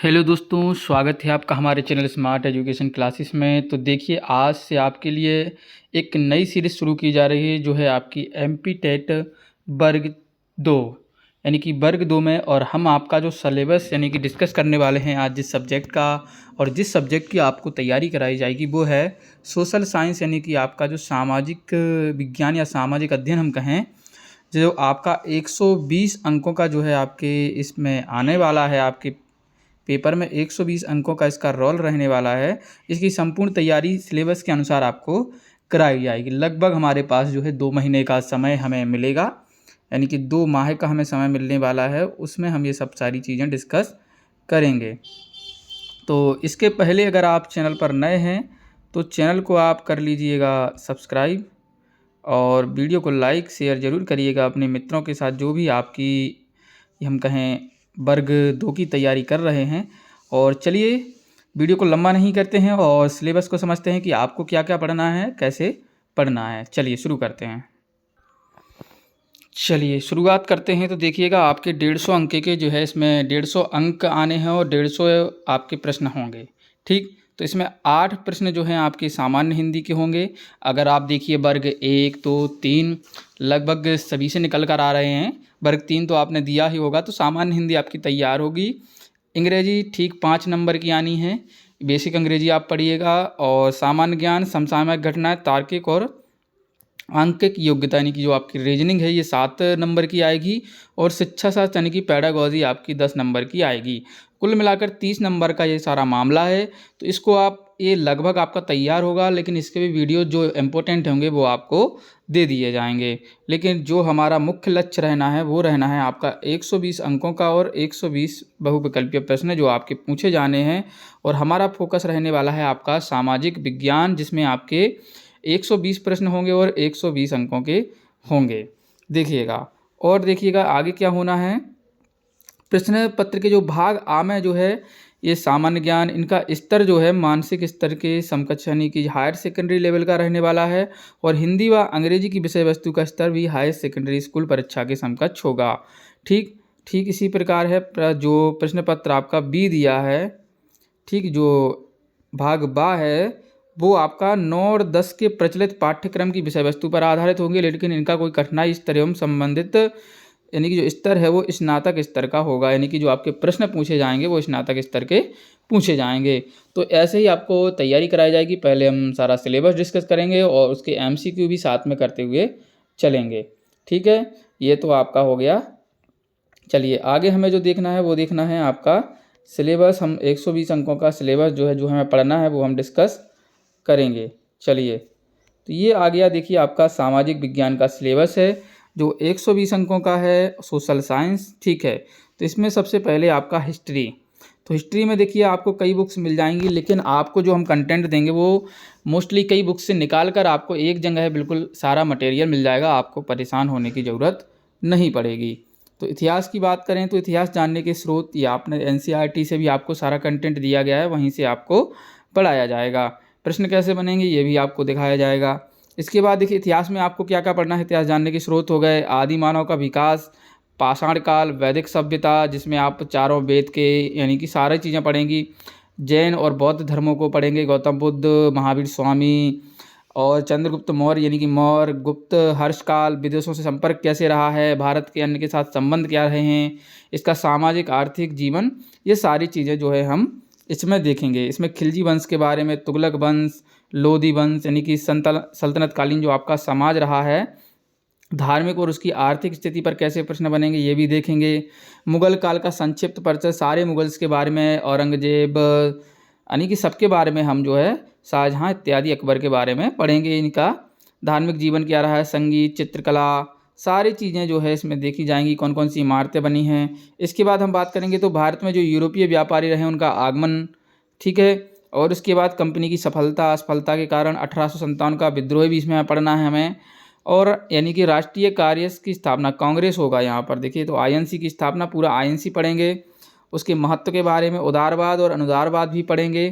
Hello दोस्तों, स्वागत है आपका हमारे चैनल स्मार्ट एजुकेशन क्लासेस में। तो देखिए, आज से आपके लिए एक नई सीरीज़ शुरू की जा रही है जो है आपकी एमपी टेट वर्ग 2 यानी कि वर्ग 2 में। और हम आपका जो सलेबस यानी कि डिस्कस करने वाले हैं आज जिस सब्जेक्ट का और जिस सब्जेक्ट की आपको तैयारी कराई जाएगी वो है सोशल साइंस, यानी कि आपका जो सामाजिक विज्ञान या सामाजिक अध्ययन हम कहें, जो आपका 120 अंकों का जो है आपके इसमें आने वाला है। आपके पेपर में 120 अंकों का इसका रोल रहने वाला है। इसकी संपूर्ण तैयारी सिलेबस के अनुसार आपको कराई जाएगी। लगभग हमारे पास जो है 2 महीने का समय हमें मिलेगा, यानी कि 2 माह का हमें समय मिलने वाला है। उसमें हम ये सब सारी चीज़ें डिस्कस करेंगे। तो इसके पहले अगर आप चैनल पर नए हैं तो चैनल को आप कर लीजिएगा सब्सक्राइब और वीडियो को लाइक शेयर ज़रूर करिएगा अपने मित्रों के साथ जो भी आपकी हम कहें वर्ग 2 की तैयारी कर रहे हैं। और चलिए वीडियो को लंबा नहीं करते हैं और सिलेबस को समझते हैं कि आपको क्या क्या पढ़ना है, कैसे पढ़ना है। चलिए शुरू करते हैं। चलिए शुरुआत करते हैं। तो देखिएगा, आपके 150 अंक के जो है इसमें 150 अंक आने हैं और 150 आपके प्रश्न होंगे। ठीक, तो इसमें 8 प्रश्न जो हैं आपके सामान्य हिंदी के होंगे। अगर आप देखिए वर्ग 1 2 3 लगभग सभी से निकल कर आ रहे हैं। वर्ग 3 तो आपने दिया ही होगा, तो सामान्य हिंदी आपकी तैयार होगी। अंग्रेजी ठीक 5 नंबर की आनी है। बेसिक अंग्रेजी आप पढ़िएगा। और सामान्य ज्ञान, समसामयिक घटनाएं, तार्किक और आंकिक योग्यता यानी कि जो आपकी रीजनिंग है ये 7 नंबर की आएगी। और शिक्षा शास्त्र यानी कि पैडागॉजी आपकी 10 नंबर की आएगी। कुल मिलाकर 30 नंबर का ये सारा मामला है। तो इसको आप ये लगभग आपका तैयार होगा, लेकिन इसके भी वीडियो जो इम्पोर्टेंट होंगे वो आपको दे दिए जाएंगे। लेकिन जो हमारा मुख्य लक्ष्य रहना है वो रहना है आपका 120 अंकों का और 120 बहुविकल्पीय प्रश्न जो आपके पूछे जाने हैं। और हमारा फोकस रहने वाला है आपका सामाजिक विज्ञान, जिसमें आपके 120 प्रश्न होंगे और 120 अंकों के होंगे। देखिएगा, और देखिएगा आगे क्या होना है। प्रश्न पत्र के जो भाग आ में जो है ये सामान्य ज्ञान, इनका स्तर जो है मानसिक स्तर के समकक्ष यानी कि हायर सेकेंडरी लेवल का रहने वाला है। और हिंदी व अंग्रेजी की विषय वस्तु का स्तर भी हायर सेकेंडरी स्कूल परीक्षा के समकक्ष होगा। ठीक ठीक इसी प्रकार है जो प्रश्न पत्र आपका बी दिया है। ठीक, जो भाग बा है वो आपका 9 और 10 के प्रचलित पाठ्यक्रम की विषय वस्तु पर आधारित होंगे, लेकिन इनका कोई कठिनाई स्तर एवं संबंधित यानी कि जो स्तर है वो स्नातक स्तर का होगा। यानी कि जो आपके प्रश्न पूछे जाएंगे वो स्नातक स्तर के पूछे जाएंगे। तो ऐसे ही आपको तैयारी कराई जाएगी। पहले हम सारा सिलेबस डिस्कस करेंगे और उसके एमसीक्यू भी साथ में करते हुए चलेंगे। ठीक है, ये तो आपका हो गया। चलिए आगे हमें जो देखना है वो देखना है आपका सिलेबस। हम 120 अंकों का सिलेबस जो है जो हमें पढ़ना है वो हम डिस्कस करेंगे। चलिए, तो ये आ गया। देखिए आपका सामाजिक विज्ञान का सिलेबस है जो 120 अंकों का है, सोशल साइंस। ठीक है, तो इसमें सबसे पहले आपका हिस्ट्री। तो हिस्ट्री में देखिए आपको कई बुक्स मिल जाएंगी, लेकिन आपको जो हम कंटेंट देंगे वो मोस्टली कई बुक्स से निकाल कर आपको एक जगह है बिल्कुल सारा मटेरियल मिल जाएगा। आपको परेशान होने की ज़रूरत नहीं पड़ेगी। तो इतिहास की बात करें तो इतिहास जानने के स्रोत या आपने एनसीईआरटी से भी आपको सारा कंटेंट दिया गया है, वहीं से आपको पढ़ाया जाएगा। प्रश्न कैसे बनेंगे ये भी आपको दिखाया जाएगा। इसके बाद देखिए इतिहास में आपको क्या क्या पढ़ना है। इतिहास जानने के स्रोत हो गए आदि मानव का विकास, पाषाण काल, वैदिक सभ्यता जिसमें आप चारों वेद के यानी कि सारी चीज़ें पढ़ेंगी। जैन और बौद्ध धर्मों को पढ़ेंगे, गौतम बुद्ध, महावीर स्वामी और चंद्रगुप्त मौर्य यानी कि मौर्य, गुप्त, हर्षकाल, विदेशों से संपर्क कैसे रहा है, भारत के अन्य के साथ संबंध क्या रहे हैं, इसका सामाजिक आर्थिक जीवन, ये सारी चीज़ें जो है हम इसमें देखेंगे। इसमें खिलजी वंश के बारे में, तुगलक वंश, लोधी वंश यानी कि सल्तनतकालीन जो आपका समाज रहा है, धार्मिक और उसकी आर्थिक स्थिति पर कैसे प्रश्न बनेंगे ये भी देखेंगे। मुगल काल का संक्षिप्त परिचय, सारे मुगल्स के बारे में, औरंगजेब यानी कि सबके बारे में हम जो है, शाहजहाँ इत्यादि, अकबर के बारे में पढ़ेंगे। इनका धार्मिक जीवन क्या रहा है, संगीत, चित्रकला, सारी चीज़ें जो है इसमें देखी जाएंगी, कौन कौन सी इमारतें बनी हैं। इसके बाद हम बात करेंगे तो भारत में जो यूरोपीय व्यापारी रहे उनका आगमन। ठीक है, और उसके बाद कंपनी की सफलता असफलता के कारण 1857 का विद्रोह भी इसमें पढ़ना है हमें। और यानी कि राष्ट्रीय कांग्रेस की स्थापना, कांग्रेस होगा यहाँ पर देखिए, तो आईएनसी की स्थापना, पूरा आईएनसी पढ़ेंगे। उसके महत्व के बारे में, उदारवाद और अनुदारवाद भी पढ़ेंगे।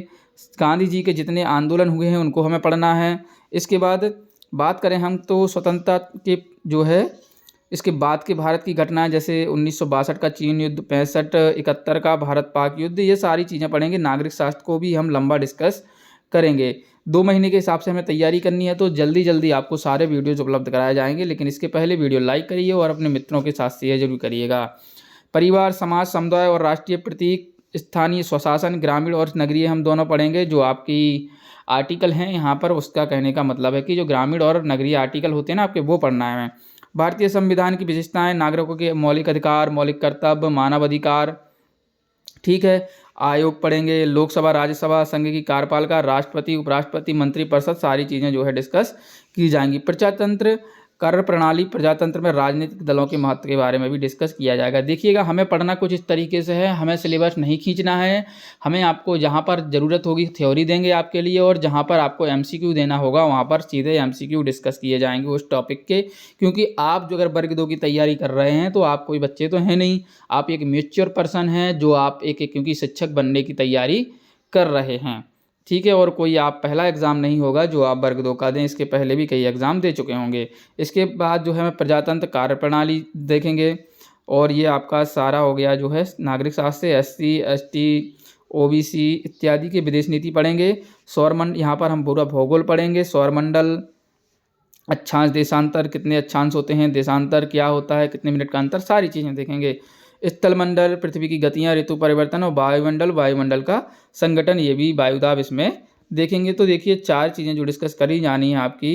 गांधी जी के जितने आंदोलन हुए हैं उनको हमें पढ़ना है। इसके बाद बात करें हम तो स्वतंत्रता के जो है इसके बाद के भारत की घटनाएं जैसे 1962 का चीन युद्ध, 65-71 का भारत पाक युद्ध, ये सारी चीज़ें पढ़ेंगे। नागरिक शास्त्र को भी हम लंबा डिस्कस करेंगे। 2 महीने के हिसाब से हमें तैयारी करनी है, तो जल्दी जल्दी आपको सारे वीडियोज़ उपलब्ध कराए जाएंगे। लेकिन इसके पहले वीडियो लाइक करिए और अपने मित्रों के साथ शेयर जरूर करिएगा। परिवार, समाज, समुदाय और राष्ट्रीय प्रतीक, स्थानीय स्वशासन, ग्रामीण और नगरीय हम दोनों पढ़ेंगे। जो आपकी आर्टिकल हैं यहाँ पर, उसका कहने का मतलब है कि जो ग्रामीण और नगरीय आर्टिकल होते हैं ना आपके, वो पढ़ना है हमें। भारतीय संविधान की विशेषताएं, नागरिकों के मौलिक अधिकार, मौलिक कर्तव्य, मानव अधिकार, ठीक है। आयोग पढ़ेंगे, लोकसभा, राज्यसभा, संघ की कार्यपालिका, राष्ट्रपति, उपराष्ट्रपति, मंत्रिपरिषद, सारी चीज़ें जो है डिस्कस की जाएंगी। प्रजातंत्र, कार्य प्रणाली, प्रजातंत्र में राजनीतिक दलों के महत्व के बारे में भी डिस्कस किया जाएगा। देखिएगा, हमें पढ़ना कुछ इस तरीके से है, हमें सिलेबस नहीं खींचना है। हमें आपको जहाँ पर ज़रूरत होगी थ्योरी देंगे आपके लिए, और जहाँ पर आपको एमसीक्यू देना होगा वहाँ पर सीधे एमसीक्यू डिस्कस किए जाएंगे उस टॉपिक के। क्योंकि आप जो अगर वर्ग 2 की तैयारी कर रहे हैं तो आप कोई बच्चे तो हैं नहीं, आप एक मैच्योर पर्सन हैं जो आप क्योंकि शिक्षक बनने की तैयारी कर रहे हैं, ठीक है। और कोई आप पहला एग्ज़ाम नहीं होगा जो आप वर्ग 2 का दें, इसके पहले भी कई एग्ज़ाम दे चुके होंगे। इसके बाद जो है मैं प्रजातंत्र, कार्यप्रणाली देखेंगे, और ये आपका सारा हो गया जो है नागरिक शास्त्र, SC ST OBC इत्यादि की विदेश नीति पढ़ेंगे। सौरमंडल, यहाँ पर हम पूरा भूगोल पढ़ेंगे। सौरमंडल, अक्षांश, देशांतर, कितने अक्षांश होते हैं, देशांतर क्या होता है, कितने मिनट का अंतर, सारी चीज़ें देखेंगे। स्थलमंडल, पृथ्वी की गतियाँ, ऋतु परिवर्तन, और वायुमंडल, वायुमंडल का संगठन, ये भी वायुदाब इसमें देखेंगे। तो देखिए 4 चीज़ें जो डिस्कस करी जानी है आपकी,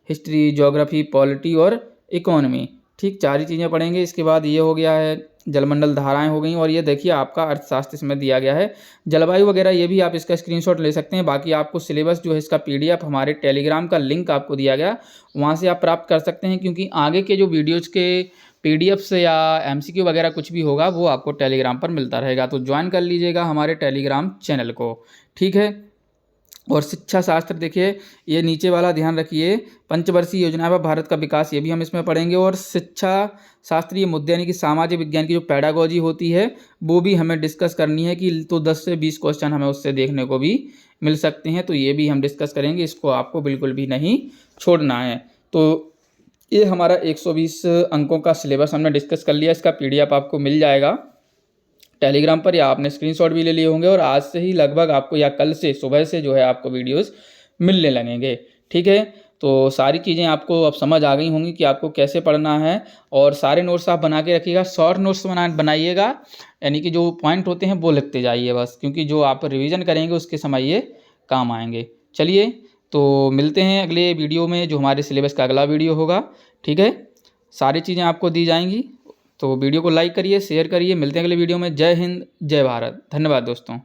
हिस्ट्री, ज्योग्राफी, पॉलिटी और इकोनॉमी, ठीक, 4 ही चीज़ें पढ़ेंगे। इसके बाद ये हो गया है जलमंडल धाराएं हो गई, और ये देखिए आपका अर्थशास्त्र इसमें दिया गया है। जलवायु वगैरह ये भी आप इसका स्क्रीनशॉट ले सकते हैं। बाकी आपको सिलेबस जो है इसका PDF हमारे टेलीग्राम का लिंक आपको दिया गया, वहाँ से आप प्राप्त कर सकते हैं। क्योंकि आगे के जो वीडियोज़ के PDF से या MCQ वगैरह कुछ भी होगा वो आपको टेलीग्राम पर मिलता रहेगा, तो ज्वाइन कर लीजिएगा हमारे टेलीग्राम चैनल को, ठीक है। और शिक्षा शास्त्र देखिए, ये नीचे वाला ध्यान रखिए, पंचवर्षीय योजना व भारत का विकास, ये भी हम इसमें पढ़ेंगे। और शिक्षा शास्त्रीय मुद्दे यानी कि सामाजिक विज्ञान की जो पैडागोजी होती है वो भी हमें डिस्कस करनी है, कि तो 10 से 20 क्वेश्चन हमें उससे देखने को भी मिल सकते हैं, तो ये भी हम डिस्कस करेंगे। इसको आपको बिल्कुल भी नहीं छोड़ना है। तो ये हमारा 120 अंकों का सिलेबस हमने डिस्कस कर लिया। इसका PDF आपको मिल जाएगा टेलीग्राम पर, या आपने स्क्रीनशॉट भी ले लिए होंगे। और आज से ही लगभग आपको, या कल से सुबह से जो है आपको वीडियोस मिलने लगेंगे, ठीक है। तो सारी चीज़ें आपको अब समझ आ गई होंगी कि आपको कैसे पढ़ना है। और सारे नोट्स आप बना के रखिएगा, शॉर्ट नोट्स बनाइएगा, यानी कि जो पॉइंट होते हैं वो लिखते जाइए बस, क्योंकि जो आप रिवीजन करेंगे उसके समय ये काम आएंगे। चलिए, तो मिलते हैं अगले वीडियो में, जो हमारे सिलेबस का अगला वीडियो होगा, ठीक है। सारी चीज़ें आपको दी जाएंगी, तो वीडियो को लाइक करिए, शेयर करिए। मिलते हैं अगले वीडियो में। जय हिंद, जय भारत, धन्यवाद दोस्तों।